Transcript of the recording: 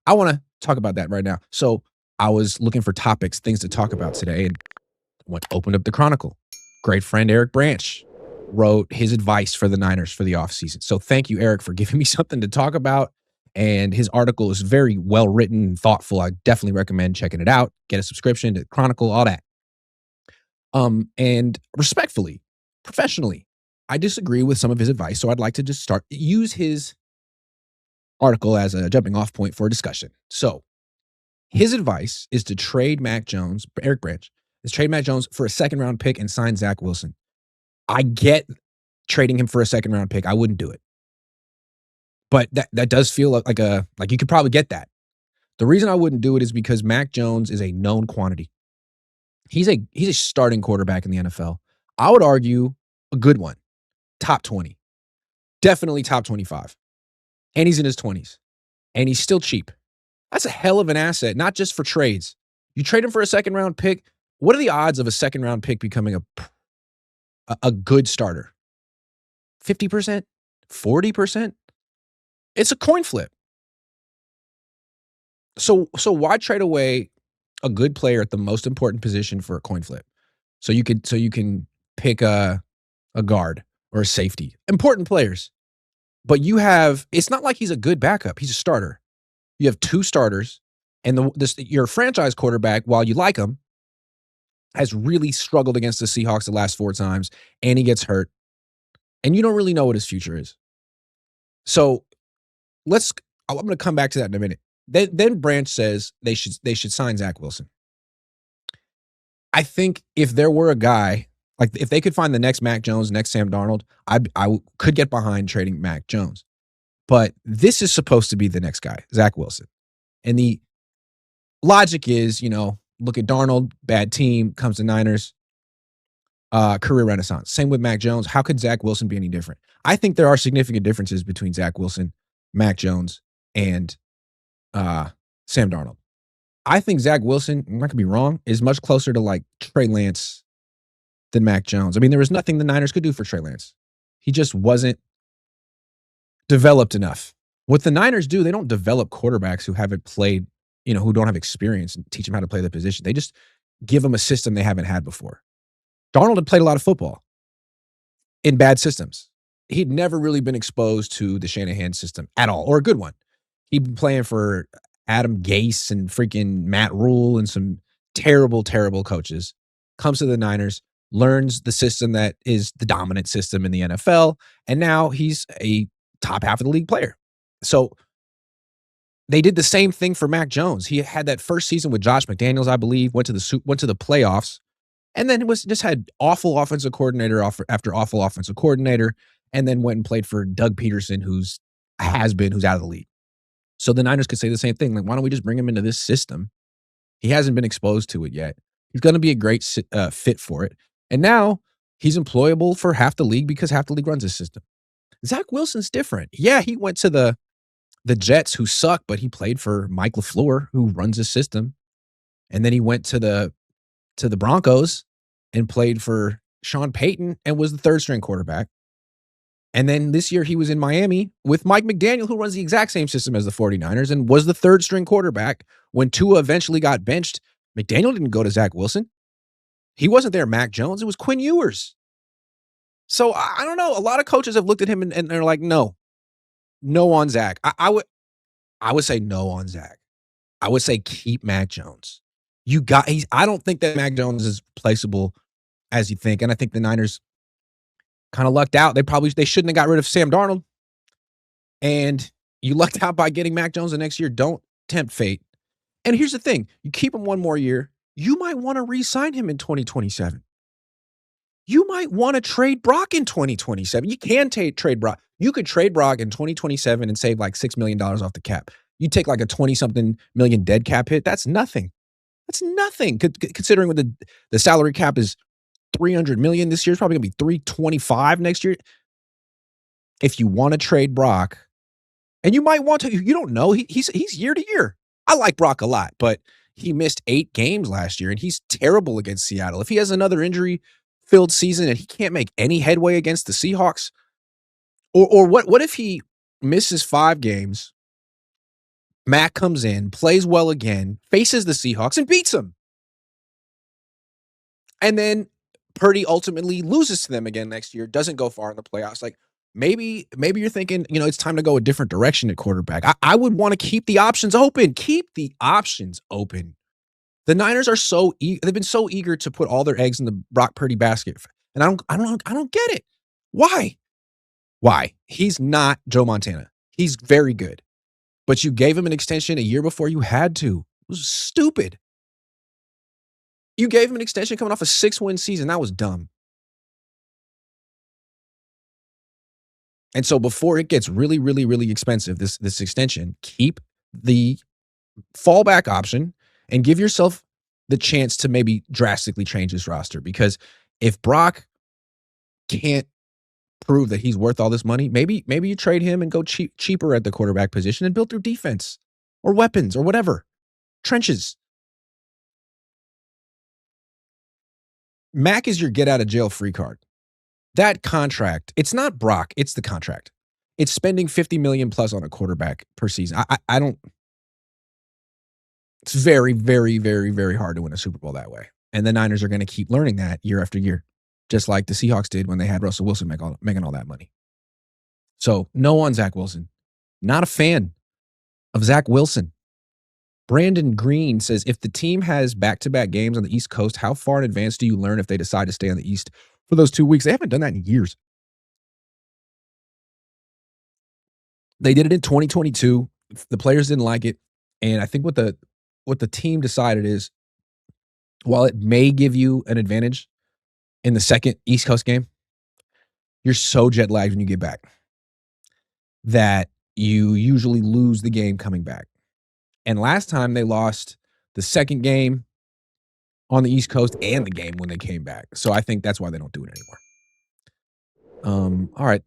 I want to talk about that right now. So I was looking for topics, things to talk about today, and opened up the Chronicle. Great friend Eric Branch wrote his advice for the Niners for the offseason. So thank you, Eric, for giving me something to talk about. And his article is very well written and thoughtful. I definitely recommend checking it out. Get a subscription to Chronicle, all that. And respectfully, professionally, I disagree with some of his advice. So I'd like to just use his article as a jumping off point for a discussion. So his advice is to trade Mac Jones, Eric Branch, is trade Mac Jones for a second round pick and sign Zach Wilson. I get trading him for a second round pick. I wouldn't do it. But that does feel like you could probably get that. The reason I wouldn't do it is because Mac Jones is a known quantity. He's a starting quarterback in the NFL. I would argue a good one. Top 20. Definitely top 25. And he's in his 20s. And he's still cheap. That's a hell of an asset, not just for trades. You trade him for a second round pick. What are the odds of a second round pick becoming a good starter? 50%? 40%? It's a coin flip. So why trade away a good player at the most important position for a coin flip? So you can pick a guard or a safety. Important players. But it's not like he's a good backup. He's a starter. You have two starters, and your franchise quarterback, while you like him, has really struggled against the Seahawks the last 4 times, and he gets hurt, and you don't really know what his future is. So I'm going to come back to that in a minute. Then Branch says they should sign Zach Wilson. I think if there were a guy, like if they could find the next Mac Jones, next Sam Darnold, I could get behind trading Mac Jones. But this is supposed to be the next guy, Zach Wilson. And the logic is, look at Darnold, bad team, comes to Niners, career renaissance. Same with Mac Jones. How could Zach Wilson be any different? I think there are significant differences between Zach Wilson, Mac Jones, and Sam Darnold. I think Zach Wilson, I'm not going to be wrong, is much closer to like Trey Lance than Mac Jones. I mean, there was nothing the Niners could do for Trey Lance. He just wasn't developed enough. What the Niners do, they don't develop quarterbacks who haven't played, who don't have experience and teach them how to play the position. They just give them a system they haven't had before. Darnold had played a lot of football in bad systems. He'd never really been exposed to the Shanahan system at all, or a good one. He'd been playing for Adam Gase and freaking Matt Rule and some terrible, terrible coaches. Comes to the Niners, learns the system that is the dominant system in the NFL, and now he's a top half of the league player. So they did the same thing for Mac Jones. He had that first season with Josh McDaniels, I believe, went to the playoffs, and then had awful offensive coordinator after awful offensive coordinator, and then went and played for Doug Peterson, who's out of the league. So the Niners could say the same thing. Like, why don't we just bring him into this system? He hasn't been exposed to it yet. He's going to be a great fit for it. And now he's employable for half the league because half the league runs his system. Zach Wilson's different. Yeah, he went to the Jets, who suck, but he played for Mike LaFleur, who runs his system. And then he went to the Broncos and played for Sean Payton and was the third string quarterback. And then this year he was in Miami with Mike McDaniel, who runs the exact same system as the 49ers and was the third string quarterback. When Tua eventually got benched, McDaniel didn't go to Zach Wilson. He wasn't there, Mac Jones. It was Quinn Ewers. So I don't know. A lot of coaches have looked at him and they're like, no on Zach. I would say no on Zach. I would say keep Mac Jones. I don't think that Mac Jones is placeable as you think. And I think the Niners kind of lucked out. They shouldn't have got rid of Sam Darnold. And you lucked out by getting Mac Jones the next year. Don't tempt fate. And here's the thing. You keep him one more year. You might want to re-sign him in 2027. You might want to trade Brock in 2027. You can trade Brock. You could trade Brock in 2027 and save like $6 million off the cap. You take like a 20-something million dead cap hit. That's nothing. That's nothing. Considering what the salary cap is $300 million this year, it's probably going to be $325 next year. If you want to trade Brock, and you might want to, you don't know. He's year to year. I like Brock a lot, but he missed 8 games last year, and he's terrible against Seattle. If he has another injury-filled season and he can't make any headway against the Seahawks, or what if he misses 5 games Mac comes in, plays well again, faces the Seahawks, and beats them. And then Purdy ultimately loses to them again next year, doesn't go far in the playoffs. Like maybe you're thinking, it's time to go a different direction at quarterback. I would want to keep the options open. Keep the options open. The Niners are they've been so eager to put all their eggs in the Brock Purdy basket. And I don't get it. Why? Why? He's not Joe Montana. He's very good. But you gave him an extension a year before you had to. It was stupid. You gave him an extension coming off a 6-win season. That was dumb. And so before it gets really, really, really expensive, this extension, keep the fallback option and give yourself the chance to maybe drastically change this roster. Because if Brock can't prove that he's worth all this money, maybe you trade him and go cheaper at the quarterback position and build through defense or weapons or whatever. Trenches. Mac is your get out of jail free card. That contract, it's not Brock, it's the contract. It's spending $50 million plus on a quarterback per season. I don't. It's very, very, very, very hard to win a Super Bowl that way. And the Niners are going to keep learning that year after year, just like the Seahawks did when they had Russell Wilson making all that money. So no on Zach Wilson. Not a fan of Zach Wilson. Brandon Green says, if the team has back-to-back games on the East Coast, how far in advance do you learn if they decide to stay on the East for those 2 weeks? They haven't done that in years. They did it in 2022. The players didn't like it. And I think what the team decided is, while it may give you an advantage in the second East Coast game, you're so jet lagged when you get back that you usually lose the game coming back. And last time they lost the second game on the East Coast and the game when they came back. So I think that's why they don't do it anymore. All right.